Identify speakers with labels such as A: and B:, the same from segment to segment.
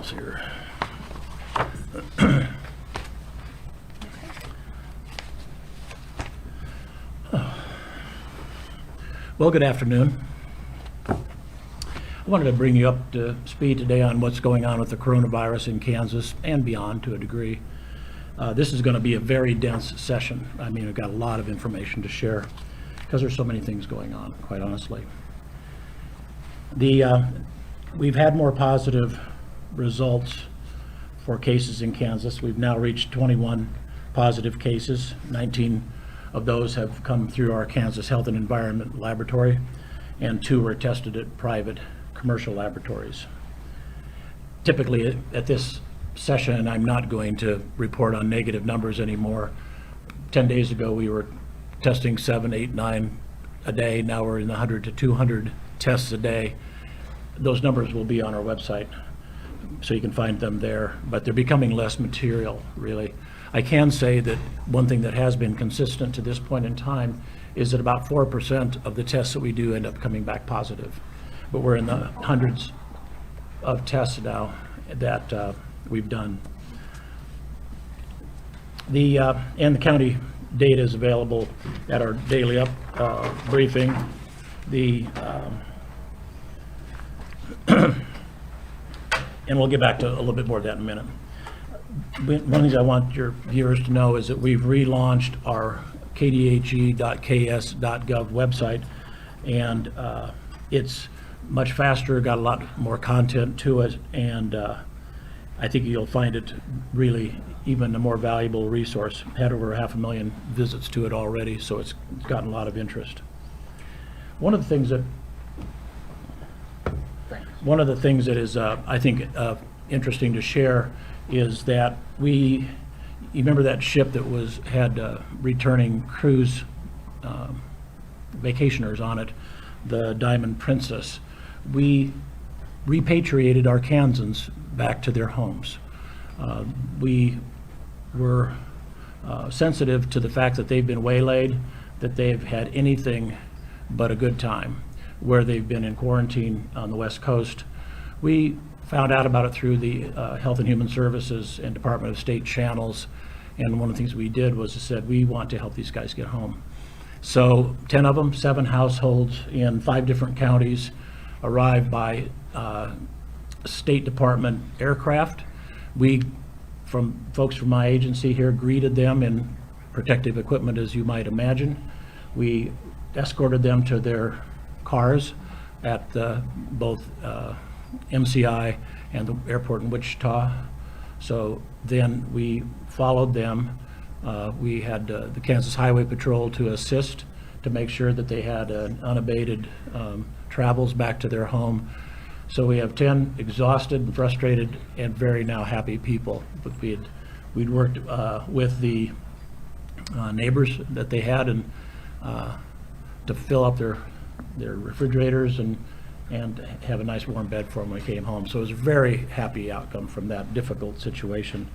A: files here. Well, good afternoon. I wanted to bring you up to speed today on what's going on with the coronavirus in Kansas and beyond to a degree. This is going to be a very dense session. I mean, we've got a lot of information to share because there's so many things going on, quite honestly. We've had more positive results for cases in Kansas. We've now reached 21 positive cases. 19 of those have come through our Kansas Health and Environment Laboratory, and 2 were tested at private commercial laboratories. Typically at this session, I'm not going to report on negative numbers anymore. 10 days ago, we were testing 7, 8, 9 a day. Now we're in the 100 to 200 tests a day. Those numbers will be on our website, so you can find them there, but they're becoming less material, really. I can say that one thing that has been consistent to this point in time is that about 4% of the tests that we do end up coming back positive. But we're in the hundreds of tests now that we've done. And the county data is available at our daily briefing. And we'll get back to a little bit more of that in a minute. One of the things I want your viewers to know is that we've relaunched our kdhe.ks.gov website, and it's much faster, got a lot more content to it, and I think you'll find it really even a more valuable resource. Had over 500,000 visits to it already, so it's gotten a lot of interest. One of the things that is, I think, interesting to share is that you remember that ship that had returning cruise vacationers on it, the Diamond Princess. We repatriated our Kansans back to their homes. We were sensitive to the fact that they've been waylaid, that they've had anything but a good time where they've been in quarantine on the West Coast. We found out about it through the Health and Human Services and Department of State channels, and one of the things we did was said we want to help these guys get home. So 10 of them, 7 households in 5 different counties, arrived by State Department aircraft. We, folks from my agency here, greeted them in protective equipment, as you might imagine. We escorted them to their cars at both MCI and the airport in Wichita. So then we followed them. We had the Kansas Highway Patrol to assist to make sure that they had unabated travels back to their home. So we have 10 exhausted and frustrated and very now happy people. But we'd worked with the neighbors that they had and to fill up their refrigerators and have a nice warm bed for them when they came home. So it was a very happy outcome from that difficult situation.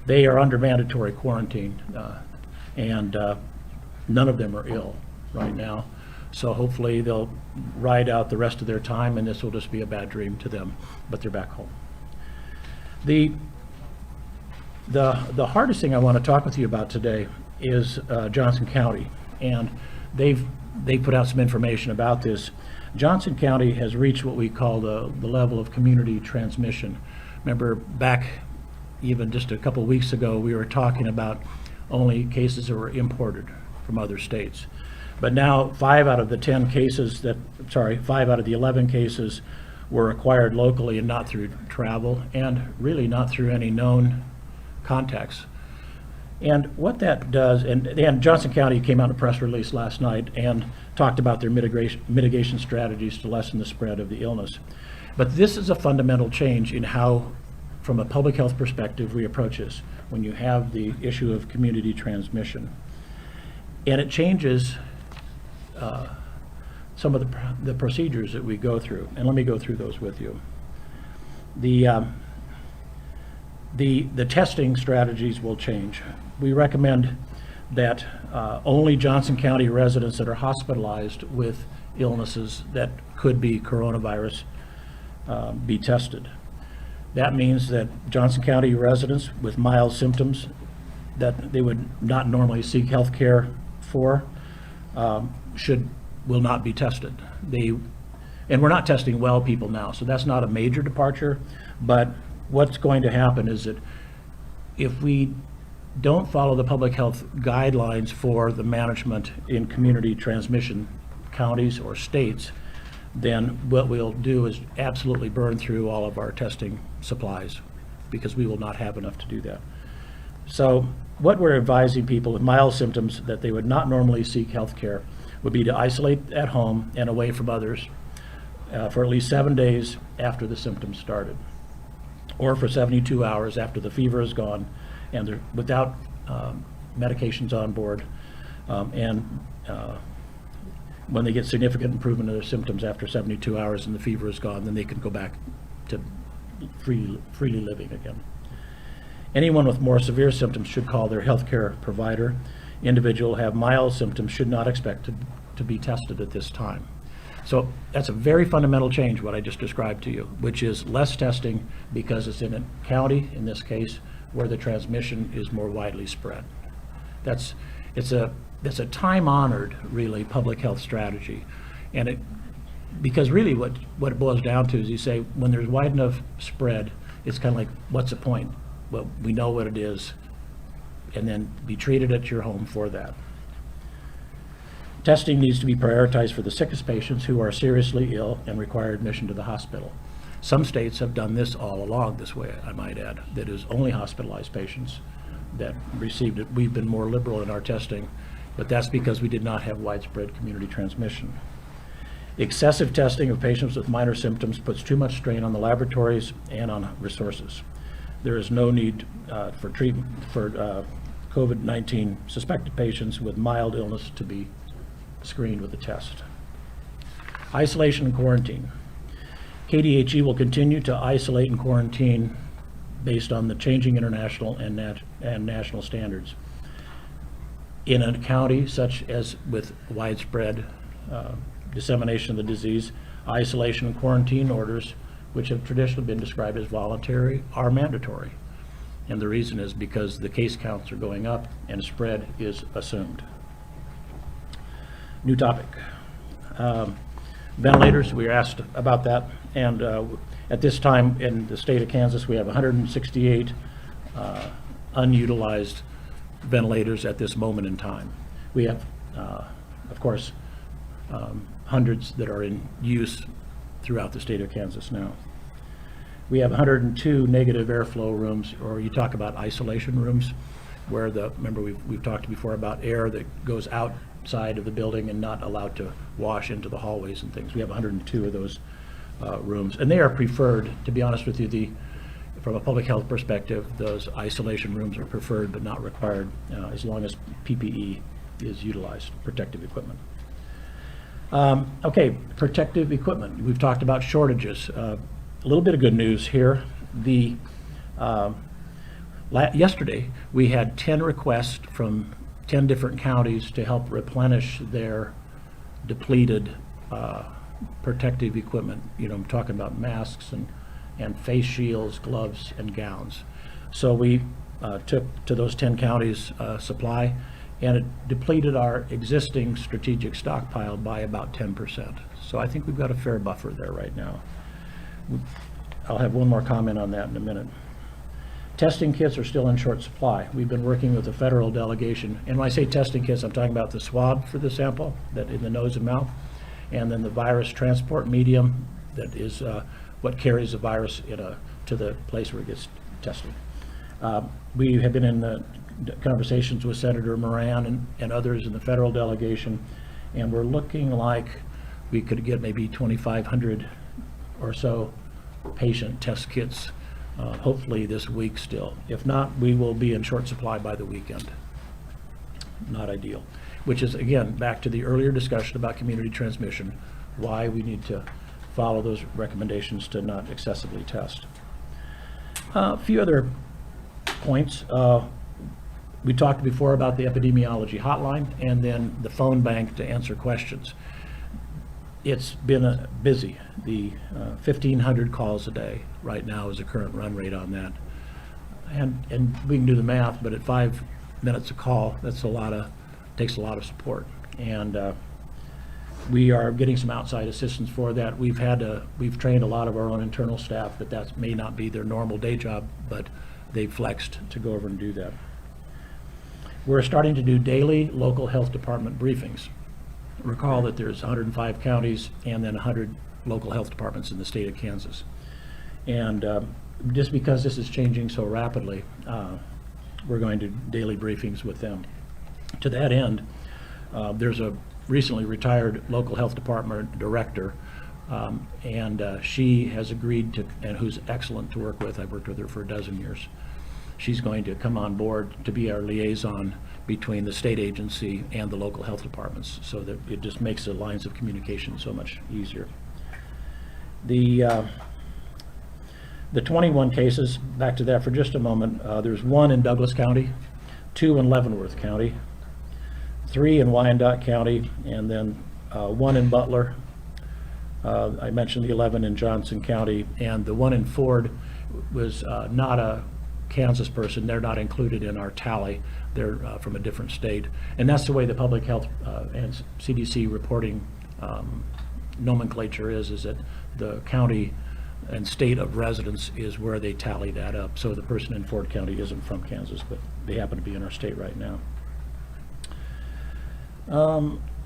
A: They are under mandatory quarantine, and none of them are ill right now. So hopefully they'll ride out the rest of their time, and this will just be a bad dream to them, but they're back home. The hardest thing I want to talk with you about today is Johnson County, and they put out some information about this. Johnson County has reached what we call the level of community transmission. Remember back even just a couple of weeks ago, we were talking about only cases that were imported from other states. But now 5 out of the 11 cases were acquired locally and not through travel, and really not through any known contacts. And what that does, and Johnson County came out in a press release last night and talked about their mitigation strategies to lessen the spread of the illness. But this is a fundamental change in how, from a public health perspective, we approach this when you have the issue of community transmission. And it changes some of the procedures that we go through. And let me go through those with you. The testing strategies will change. We recommend that only Johnson County residents that are hospitalized with illnesses that could be coronavirus be tested. That means that Johnson County residents with mild symptoms that they would not normally seek health care for will not be tested. And we're not testing well people now, so that's not a major departure. But what's going to happen is that if we don't follow the public health guidelines for the management in community transmission counties or states, then what we'll do is absolutely burn through all of our testing supplies, because we will not have enough to do that. So what we're advising people with mild symptoms that they would not normally seek health care would be to isolate at home and away from others for at least 7 days after the symptoms started, or for 72 hours after the fever is gone and they're without medications on board, when they get significant improvement of their symptoms after 72 hours and the fever is gone, then they can go back to freely living again. Anyone with more severe symptoms should call their healthcare provider. Individuals who have mild symptoms should not expect to be tested at this time. So that's a very fundamental change, what I just described to you, which is less testing because it's in a county, in this case, where the transmission is more widely spread. It's a time-honored, really, public health strategy. And because really what it boils down to is you say, when there's wide enough spread, it's kind of like, what's the point? Well, we know what it is, and then be treated at your home for that. Testing needs to be prioritized for the sickest patients who are seriously ill and require admission to the hospital. Some states have done this all along this way, I might add, that is only hospitalized patients that received it. We've been more liberal in our testing, but that's because we did not have widespread community transmission. Excessive testing of patients with minor symptoms puts too much strain on the laboratories and on resources. There is no need for treatment for COVID-19 suspected patients with mild illness to be screened with a test. Isolation and quarantine. KDHE will continue to isolate and quarantine based on the changing international and national standards. In a county such as with widespread dissemination of the disease, isolation and quarantine orders, which have traditionally been described as voluntary, are mandatory. And the reason is because the case counts are going up and spread is assumed. New topic. Ventilators, we were asked about that, and at this time in the state of Kansas, we have 168 unutilized ventilators at this moment in time. We have, of course, hundreds that are in use throughout the state of Kansas now. We have 102 negative airflow rooms, or you talk about isolation rooms, where remember we've talked before about air that goes outside of the building and not allowed to wash into the hallways and things. We have 102 of those rooms, and they are preferred, to be honest with you. From a public health perspective, those isolation rooms are preferred but not required as long as PPE is utilized, protective equipment. Okay, protective equipment. We've talked about shortages. A little bit of good news here. Yesterday, we had 10 requests from 10 different counties to help replenish their depleted protective equipment. You know, I'm talking about masks and face shields, gloves, and gowns. So we took to those 10 counties supply, and it depleted our existing strategic stockpile by about 10%. So I think we've got a fair buffer there right now. I'll have one more comment on that in a minute. Testing kits are still in short supply. We've been working with the federal delegation, and when I say testing kits, I'm talking about the swab for the sample that in the nose and mouth, and then the virus transport medium that is what carries the virus to the place where it gets tested. We have been in the conversations with Senator Moran and others in the federal delegation, and we're looking like we could get maybe 2,500 or so patient test kits hopefully this week still. If not, we will be in short supply by the weekend. Not ideal. Which is, again, back to the earlier discussion about community transmission, why we need to follow those recommendations to not excessively test. A few other points. We talked before about the epidemiology hotline and then the phone bank to answer questions. It's been busy. The 1,500 calls a day right now is the current run rate on that. And we can do the math, but at 5 minutes a call, takes a lot of support. And we are getting some outside assistance for that. We've trained a lot of our own internal staff that may not be their normal day job, but they've flexed to go over and do that. We're starting to do daily local health department briefings. Recall that there's 105 counties and then 100 local health departments in the state of Kansas. And just because this is changing so rapidly, we're going to daily briefings with them. To that end, there's a recently retired local health department director, and she has agreed to, and who's excellent to work with. I've worked with her for a dozen years. She's going to come on board to be our liaison between the state agency and the local health departments, so that it just makes the lines of communication so much easier. The 21 cases, back to that for just a moment, there's 1 in Douglas County, 2 in Leavenworth County, 3 in Wyandotte County, and then 1 in Butler. I mentioned the 11 in Johnson County, and the 1 in Ford was not a Kansas person. They're not included in our tally. They're from a different state. And that's the way the public health and CDC reporting nomenclature is that the county and state of residence is where they tally that up. So the person in Ford County isn't from Kansas, but they happen to be in our state right now.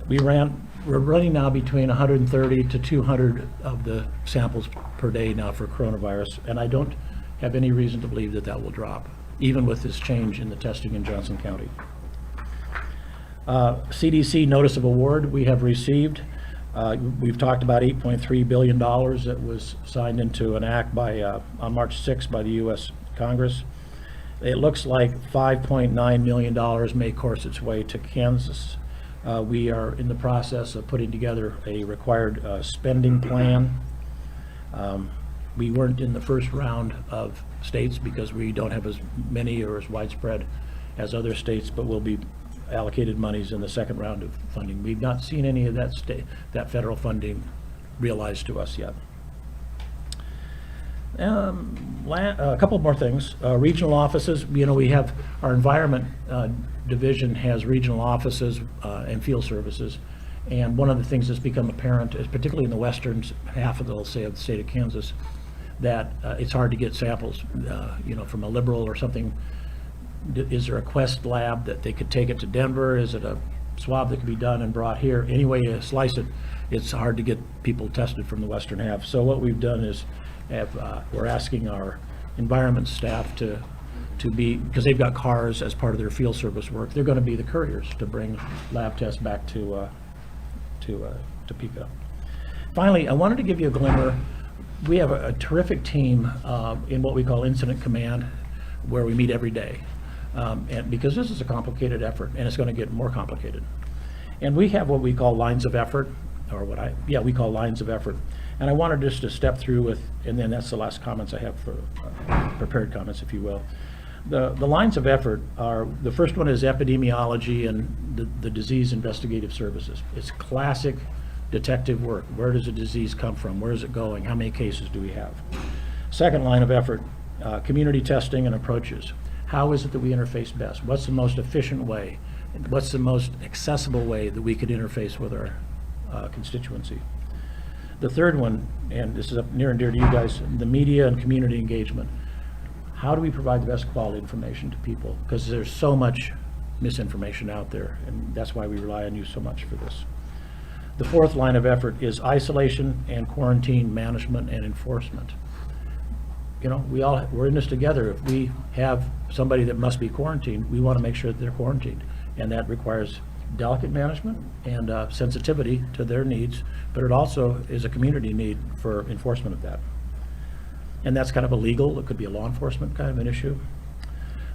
A: We're running now between 130 to 200 of the samples per day now for coronavirus, and I don't have any reason to believe that will drop, even with this change in the testing in Johnson County. CDC notice of award we have received. We've talked about $8.3 billion that was signed into an act on March 6th by the U.S. Congress. It looks like $5.9 million may course its way to Kansas. We are in the process of putting together a required spending plan. We weren't in the first round of states because we don't have as many or as widespread as other states, but we'll be allocated monies in the second round of funding. We've not seen any of that federal funding realized to us yet. A couple more things. Regional offices, we have our environment division has regional offices and field services. And one of the things that's become apparent is, particularly in the western half of the state of Kansas, that it's hard to get samples, from a Liberal or something. Is there a Quest lab that they could take it to Denver? Is it a swab that could be done and brought here? Any way you slice it, it's hard to get people tested from the western half. So what we've done is we're asking our environment staff to be, because they've got cars as part of their field service work, they're going to be the couriers to bring lab tests back to Topeka. Finally, I wanted to give you a glimmer. We have a terrific team in what we call Incident Command, where we meet every day. And because this is a complicated effort, and it's going to get more complicated. And we have what we call lines of effort, or we call lines of effort. And I wanted just to step through with, and then that's the last comments I have for prepared comments, if you will. The lines of effort are, the first one is epidemiology and the disease investigative services. It's classic detective work. Where does a disease come from? Where is it going? How many cases do we have? Second line of effort, community testing and approaches. How is it that we interface best? What's the most efficient way? What's the most accessible way that we could interface with our constituency? The third one, and this is up near and dear to you guys, the media and community engagement. How do we provide the best quality information to people? Because there's so much misinformation out there, and that's why we rely on you so much for this. The fourth line of effort is isolation and quarantine management and enforcement. We're in this together. If we have somebody that must be quarantined, we want to make sure that they're quarantined, and that requires delicate management and sensitivity to their needs, but it also is a community need for enforcement of that. And that's kind of illegal. It could be a law enforcement kind of an issue.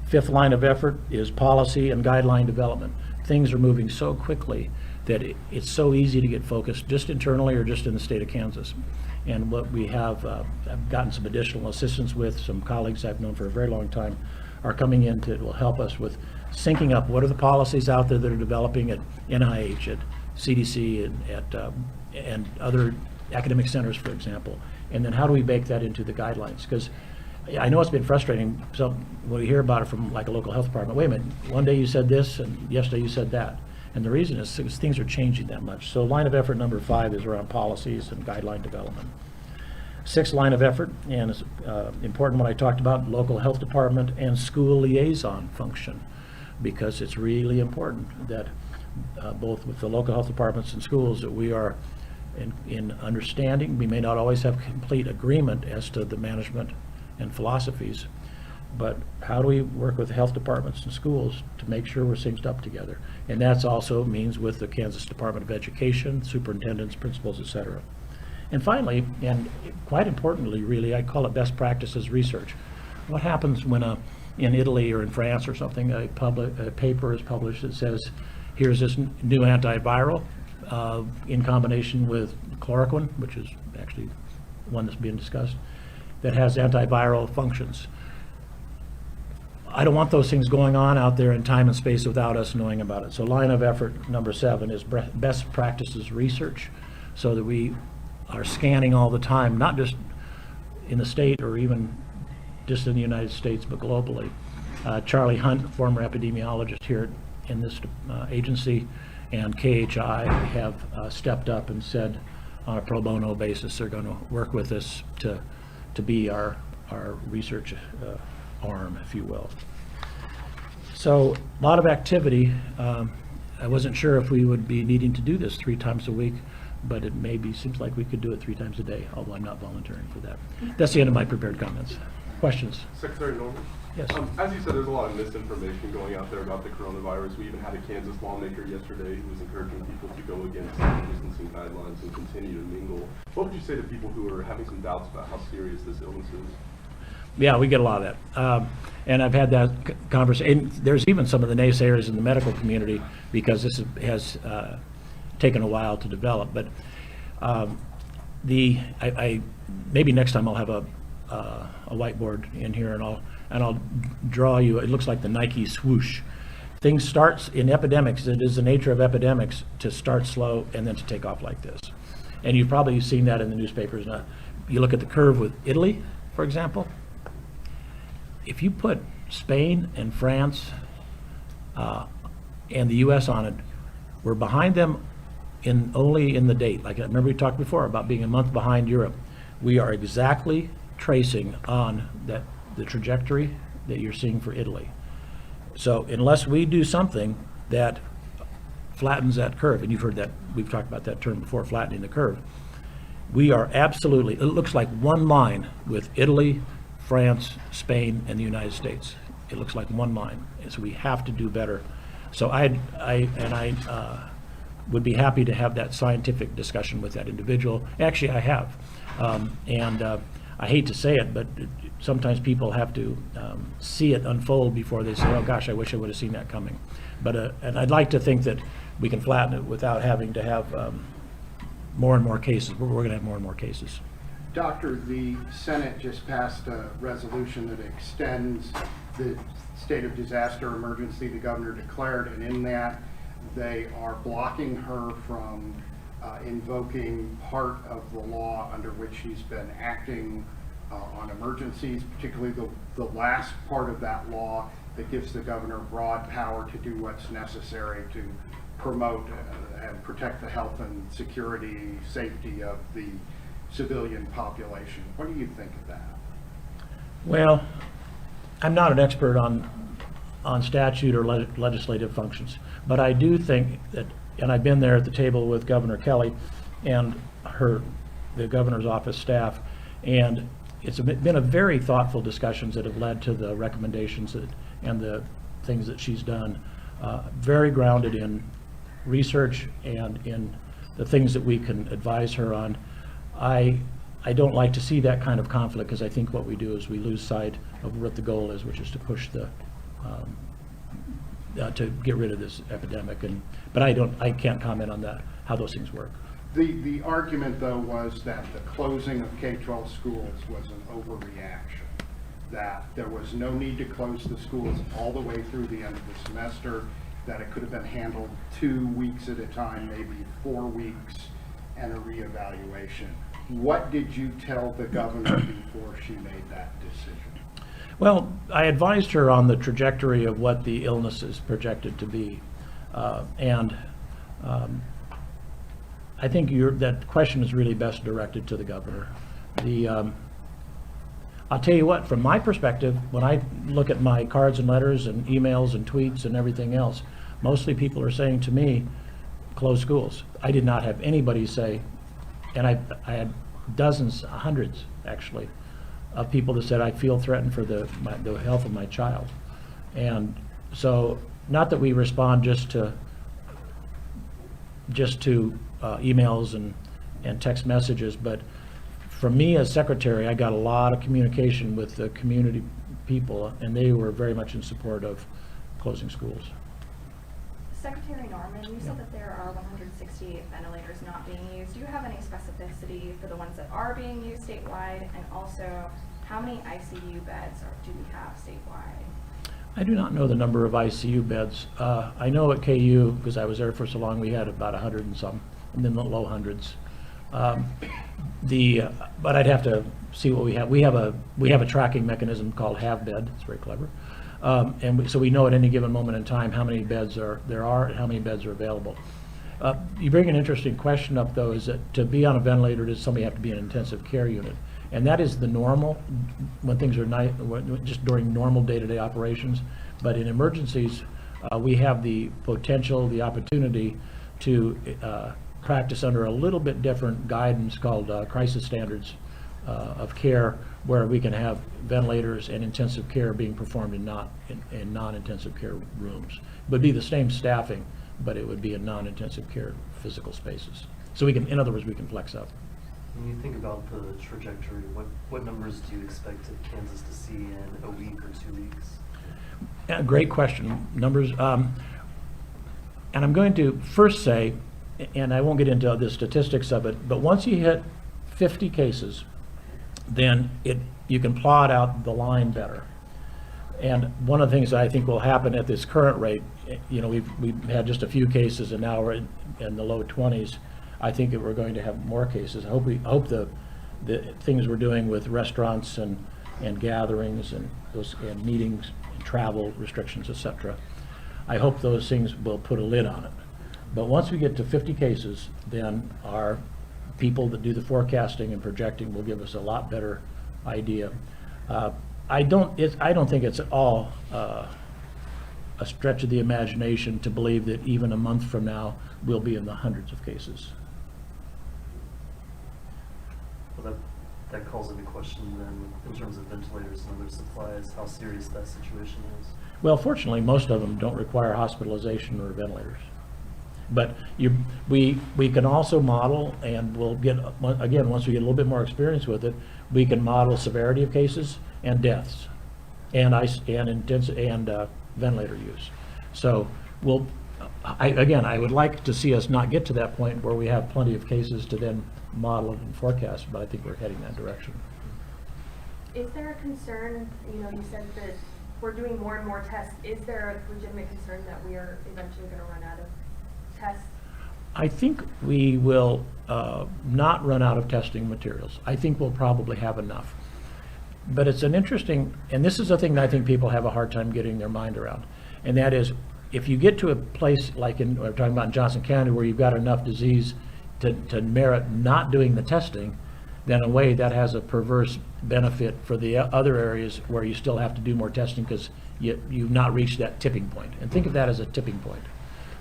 A: Fifth line of effort is policy and guideline development. Things are moving so quickly that it's so easy to get focused just internally or just in the state of Kansas. And what we have I've gotten some additional assistance with, some colleagues I've known for a very long time are coming in will help us with syncing up what are the policies out there that are developing at NIH, at CDC, and and other academic centers, for example? And then how do we bake that into the guidelines? Because I know it's been frustrating. So when we hear about it from like a local health department, wait a minute, one day you said this and yesterday you said that. And the reason is because things are changing that much. So line of effort number 5 is around policies and guideline development. 6th line of effort, and it's important what I talked about, local health department and school liaison function, because it's really important that both with the local health departments and schools that we are in understanding. We may not always have complete agreement as to the management and philosophies, but how do we work with health departments and schools to make sure we're synced up together? And that's also means with the Kansas Department of Education, superintendents, principals, et cetera. And finally, and quite importantly, really, I call it best practices research. What happens when in Italy or in France or something, a paper is published that says, here's this new antiviral in combination with chloroquine, which is actually one that's being discussed, that has antiviral functions. I don't want those things going on out there in time and space without us knowing about it. So line of effort number 7 is best practices research, so that we are scanning all the time, not just in the state or even just in the United States, but globally. Charlie Hunt, former epidemiologist here in this agency, and KHI have stepped up and said on a pro bono basis they're going to work with us to be our research arm, if you will. So a lot of activity. I wasn't sure if we would be needing to do this 3 times a week, but it seems like we could do it 3 times a day, although I'm not volunteering for that. That's the end of my prepared comments. Questions?
B: Secretary Norman?
A: Yes.
B: As you said, there's a lot of misinformation going out there about the coronavirus. We even had a Kansas lawmaker yesterday who was encouraging people to go against social distancing guidelines and continue to mingle. What would you say to people who are having some doubts about how serious this illness is?
A: Yeah, we get a lot of that. And I've had that conversation. There's even some of the naysayers in the medical community because this has taken a while to develop. But maybe next time I'll have a whiteboard in here and I'll draw you. It looks like the Nike swoosh. Things starts in epidemics. It is the nature of epidemics to start slow and then to take off like this. And you've probably seen that in the newspapers. Now, you look at the curve with Italy, for example. If you put Spain and France and the U.S. on it, we're behind them only in the date. Like I remember we talked before about being a month behind Europe. We are exactly tracing on the trajectory that you're seeing for Italy. So unless we do something that flattens that curve, and you've heard that, we've talked about that term before, flattening the curve, we are absolutely, it looks like one line with Italy, France, Spain, and the United States. It looks like one line, and so we have to do better. So I would be happy to have that scientific discussion with that individual. Actually, I have, and I hate to say it, but sometimes people have to see it unfold before they say, "Oh gosh, I wish I would have seen that coming." But and I'd like to think that we can flatten it without having to have more and more cases. We're going to have more and more cases.
C: Doctor, the Senate just passed a resolution that extends the state of disaster emergency the governor declared, and in that they are blocking her from invoking part of the law under which she's been acting on emergencies, particularly the last part of that law that gives the governor broad power to do what's necessary to promote and protect the health and security, safety of the civilian population. What do you think of that?
A: Well, I'm not an expert on statute or legislative functions, but I do think that, and I've been there at the table with Governor Kelly and the governor's office staff, and it's been a very thoughtful discussions that have led to the recommendations and the things that she's done, very grounded in research and in the things that we can advise her on. I don't like to see that kind of conflict, because I think what we do is we lose sight of what the goal is, which is to push to get rid of this epidemic. But I can't comment on that, how those things work.
C: The argument, though, was that the closing of K-12 schools was an overreaction, that there was no need to close the schools all the way through the end of the semester, that it could have been handled 2 weeks at a time, maybe 4 weeks, and a reevaluation. What did you tell the governor before she made that decision?
A: Well, I advised her on the trajectory of what the illness is projected to be. I think that question is really best directed to the governor. I'll tell you what, from my perspective, when I look at my cards and letters and emails and tweets and everything else, mostly people are saying to me, close schools. I did not have anybody say, and I had dozens, hundreds actually, of people that said, I feel threatened for the health of my child. And so, not that we respond just to emails and text messages, but from me as secretary, I got a lot of communication with the community people, and they were very much in support of closing schools.
D: Secretary Norman, you said that there are 168 ventilators not being used. Do you have any specificity for the ones that are being used statewide? And also, how many ICU beds do we have statewide?
A: I do not know the number of ICU beds. I know at KU, because I was there for so long, we had about 100 and some, and then the low hundreds. But I'd have to see what we have. We have a tracking mechanism called HaveBed. It's very clever. So we know at any given moment in time how many beds there are and how many beds are available. You bring an interesting question up, though, is that to be on a ventilator, does somebody have to be in an intensive care unit? And that is the normal, when things are just during normal day-to-day operations. But in emergencies, we have the potential, the opportunity to practice under a little bit different guidance called crisis standards of care, where we can have ventilators and intensive care being performed in non-intensive care rooms. It would be the same staffing, but it would be in non-intensive care physical spaces. So we can, in other words, we can flex up.
E: When you think about the trajectory, what numbers do you expect Kansas to see in a week or 2 weeks?
A: Yeah, great question. Numbers. And I'm going to first say, and I won't get into the statistics of it, but once you hit 50 cases, then you can plot out the line better. And one of the things that I think will happen at this current rate, we've had just a few cases, and now we're in the low 20s. I think that we're going to have more cases. I hope the things we're doing with restaurants and gatherings and meetings and travel restrictions, etc. I hope those things will put a lid on it. But once we get to 50 cases, then our people that do the forecasting and projecting will give us a lot better idea. I don't think it's at all a stretch of the imagination to believe that even a month from now we'll be in the hundreds of cases.
E: Well, that calls into question then, in terms of ventilators and other supplies, how serious that situation is.
A: Well, fortunately, most of them don't require hospitalization or ventilators. But we can also model, and we'll get, again, once we get a little bit more experience with it, we can model severity of cases and deaths and ventilator use. So I would like to see us not get to that point where we have plenty of cases to then model it and forecast, but I think we're heading that direction.
D: Is there a concern, you said that we're doing more and more tests. Is there a legitimate concern that we are eventually going to run out of tests?
A: I think we will not run out of testing materials. I think we'll probably have enough. But it's an interesting, and this is a thing that I think people have a hard time getting their mind around, and that is, if you get to a place like we're talking about in Johnson County, where you've got enough disease to merit not doing the testing, then in a way that has a perverse benefit for the other areas where you still have to do more testing because you've not reached that tipping point. And think of that as a tipping point.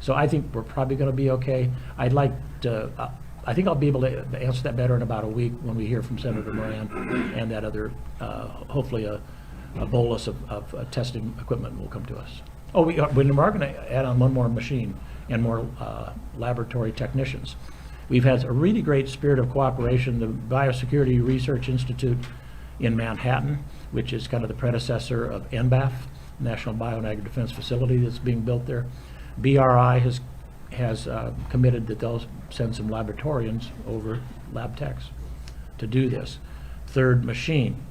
A: So I think we're probably going to be okay. I think I'll be able to answer that better in about a week when we hear from Senator Moran and that other, hopefully a bolus of testing equipment will come to us. Oh, we are going to add on one more machine and more laboratory technicians. We've had a really great spirit of cooperation. The Biosecurity Research Institute in Manhattan, which is kind of the predecessor of NBAF, National Bio and Agri Defense Facility that's being built there. BRI has committed that they'll send some laboratorians over, lab techs, to do this. Third machine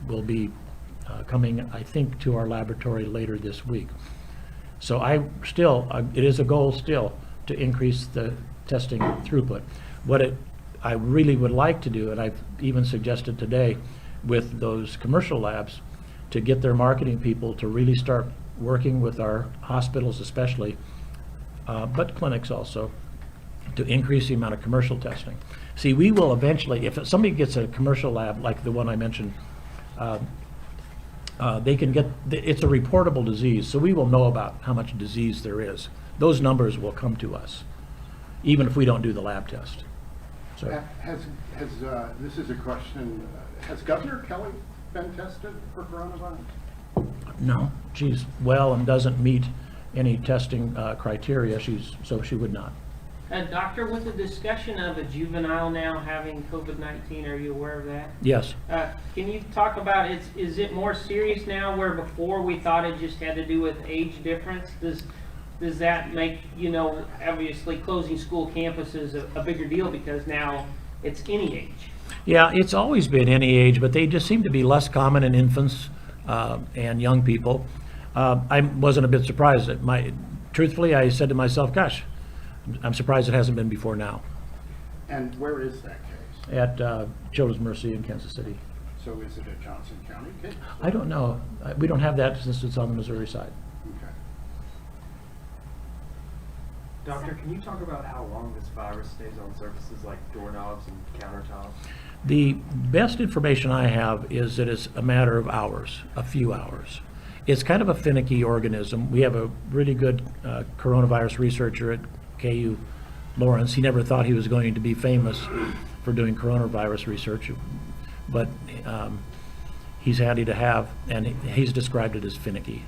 A: will be coming, I think, to our laboratory later this week. So it is a goal still to increase the testing throughput. I really would like to do, and I've even suggested today with those commercial labs, to get their marketing people to really start working with our hospitals especially, but clinics also, to increase the amount of commercial testing. See, we will eventually, if somebody gets a commercial lab like the one I mentioned, they can get, it's a reportable disease, so we will know about how much disease there is. Those numbers will come to us, even if we don't do the lab test. So,
C: This is a question, has Governor Kelly been tested for coronavirus?
A: no, she's well and doesn't meet any testing criteria, so she would not.
F: Doctor, with the discussion of a juvenile now having COVID-19, are you aware of that?
A: Yes.
F: Can you talk about, is it more serious now where before we thought it just had to do with age difference? Does that make, obviously closing school campuses a bigger deal because now it's any age?
A: Yeah, it's always been any age, but they just seem to be less common in infants and young people. I wasn't a bit surprised. Truthfully, I said to myself, gosh, I'm surprised it hasn't been before now.
C: And where is that case?
A: At Children's Mercy in Kansas City.
C: So is it a Johnson County case?
A: I don't know. We don't have that since it's on the Missouri side.
C: Okay.
G: Doctor, can you talk about how long this virus stays on surfaces like doorknobs and countertops?
A: The best information I have is that it's a matter of hours, a few hours. It's kind of a finicky organism. We have a really good coronavirus researcher at KU Lawrence. He never thought he was going to be famous for doing coronavirus research, but he's handy to have, and he's described it as finicky.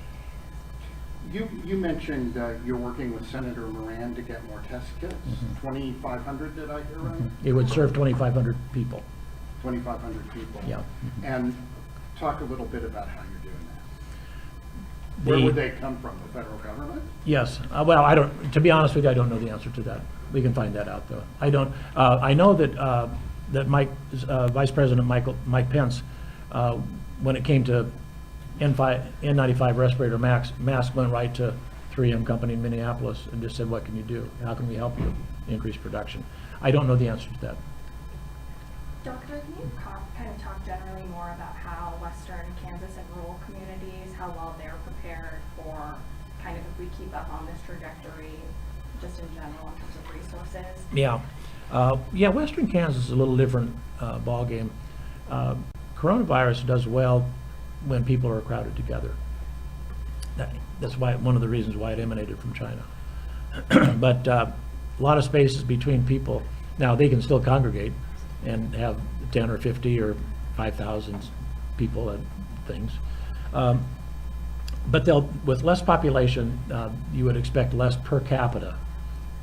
C: You mentioned you're working with Senator Moran to get more test kits. 2,500, did I hear right?
A: It would serve 2,500 people.
C: 2,500 people.
A: Yeah.
C: And talk a little bit about how you're doing that. Where would they come from? The federal government?
A: Yes. Well, I don't. To be honest with you, I don't know the answer to that. We can find that out, though. I don't. I know that Vice President Mike Pence, when it came to N95 respirator mask, went right to 3M company in Minneapolis and just said, "What can you do? How can we help you increase production?" I don't know the answer to that.
D: Doctor, can you kind of talk generally more about how Western Kansas and rural communities, how well they're prepared for kind of if we keep up on this trajectory, just in general in terms of resources?
A: Yeah. Yeah, Western Kansas is a little different ballgame. Coronavirus does well when people are crowded together. That's why one of the reasons why it emanated from China. But a lot of spaces between people. Now, they can still congregate and have 10 or 50 or 5,000 people at things. But with less population, you would expect less per capita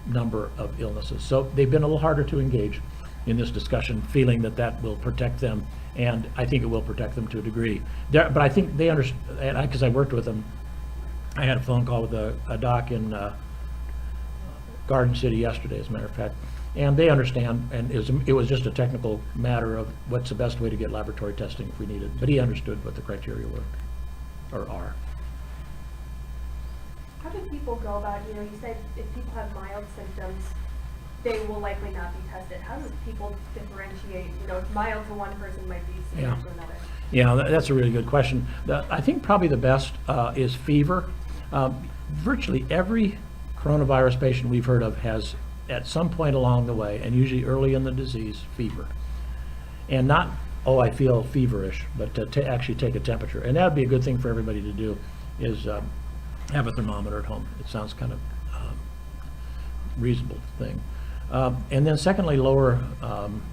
A: number of illnesses. So they've been a little harder to engage in this discussion, feeling that that will protect them, and I think it will protect them to a degree. But I think they understand, because I worked with them. I had a phone call with a doc in Garden City yesterday, as a matter of fact, and they understand, and it was just a technical matter of what's the best way to get laboratory testing if we need it. But he understood what the criteria were, or are.
H: How do people go about, you said if people have mild symptoms, they will likely not be tested. How do people differentiate, mild to one person might be severe to another?
A: Yeah, that's a really good question. I think probably the best is fever. Virtually every coronavirus patient we've heard of has, at some point along the way, and usually early in the disease, fever. And not, oh, I feel feverish, but to actually take a temperature. And that would be a good thing for everybody to do, is have a thermometer at home. It sounds kind of reasonable thing. And then secondly, lower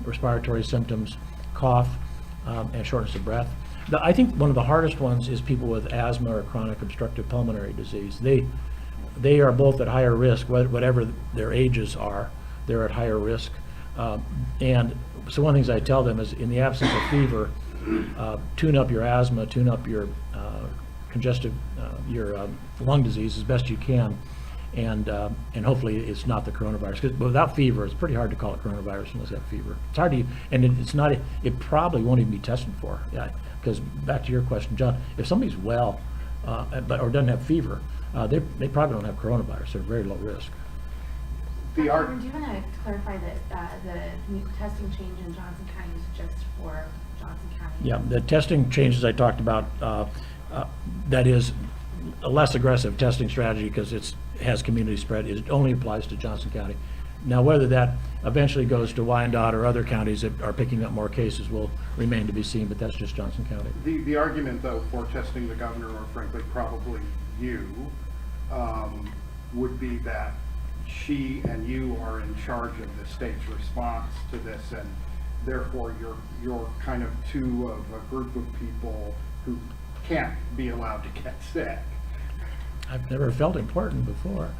A: respiratory symptoms, cough, and shortness of breath. I think one of the hardest ones is people with asthma or chronic obstructive pulmonary disease. They are both at higher risk, whatever their ages are, they're at higher risk. And so one of the things I tell them is, in the absence of fever, tune up your asthma, tune up your congestive, your lung disease as best you can, and hopefully it's not the coronavirus. Because without fever, it's pretty hard to call it coronavirus unless you have fever. It's hard to, and it's not. It probably won't even be tested for. Yeah, because back to your question, John, if somebody's well, or doesn't have fever, they probably don't have coronavirus. They're very low risk.
C: The
I: Dr.
C: art,
I: Cameron, do you want to clarify that the new testing change in Johnson County is just for Johnson County?
A: Yeah, the testing changes I talked about, that is a less aggressive testing strategy because it has community spread. It only applies to Johnson County. Now, whether that eventually goes to Wyandotte or other counties that are picking up more cases will remain to be seen, but that's just Johnson County.
C: the argument though for testing the governor, or frankly probably you, would be that she and you are in charge of the state's response to this, and therefore you're kind of two of a group of people who can't be allowed to get sick.
A: I've never felt important before.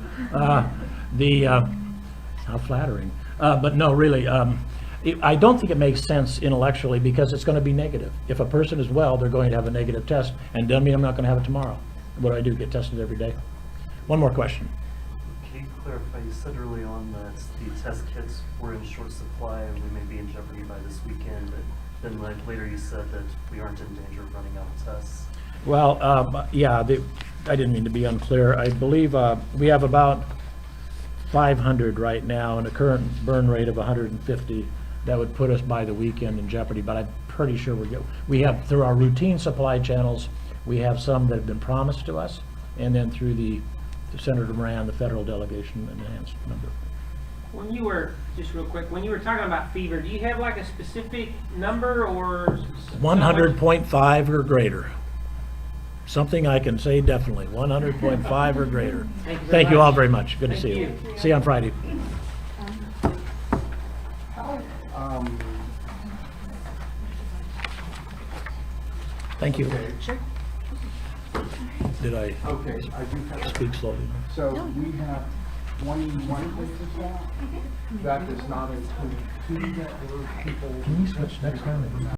A: How flattering. But no, really, I don't think it makes sense intellectually because it's going to be negative. If a person is well, they're going to have a negative test, and doesn't mean I'm not going to have it tomorrow. What do I do, get tested every day? One more question.
E: Can you clarify, you said early on that the test kits were in short supply and we may be in jeopardy by this weekend, but then later you said that we aren't in danger of running out of tests.
A: Well, yeah, I didn't mean to be unclear. I believe we have about 500 right now and a current burn rate of 150. That would put us by the weekend in jeopardy, but I'm pretty sure we have, through our routine supply channels, we have some that have been promised to us, and then through the Senator Moran, the federal delegation, enhanced number.
F: When you were, just real quick, when you were talking about fever, do you have like a specific number or?
A: 100.5 or greater. Something I can say definitely, 100.5 or greater. Thank you all very much. Good to see you. See you on Friday. Thank you.
C: Okay.
A: Did I
C: Okay, I do have,
A: speak slowly?
C: so we have 21 cases now. That does not include 2 that were people.
A: Can we switch next time?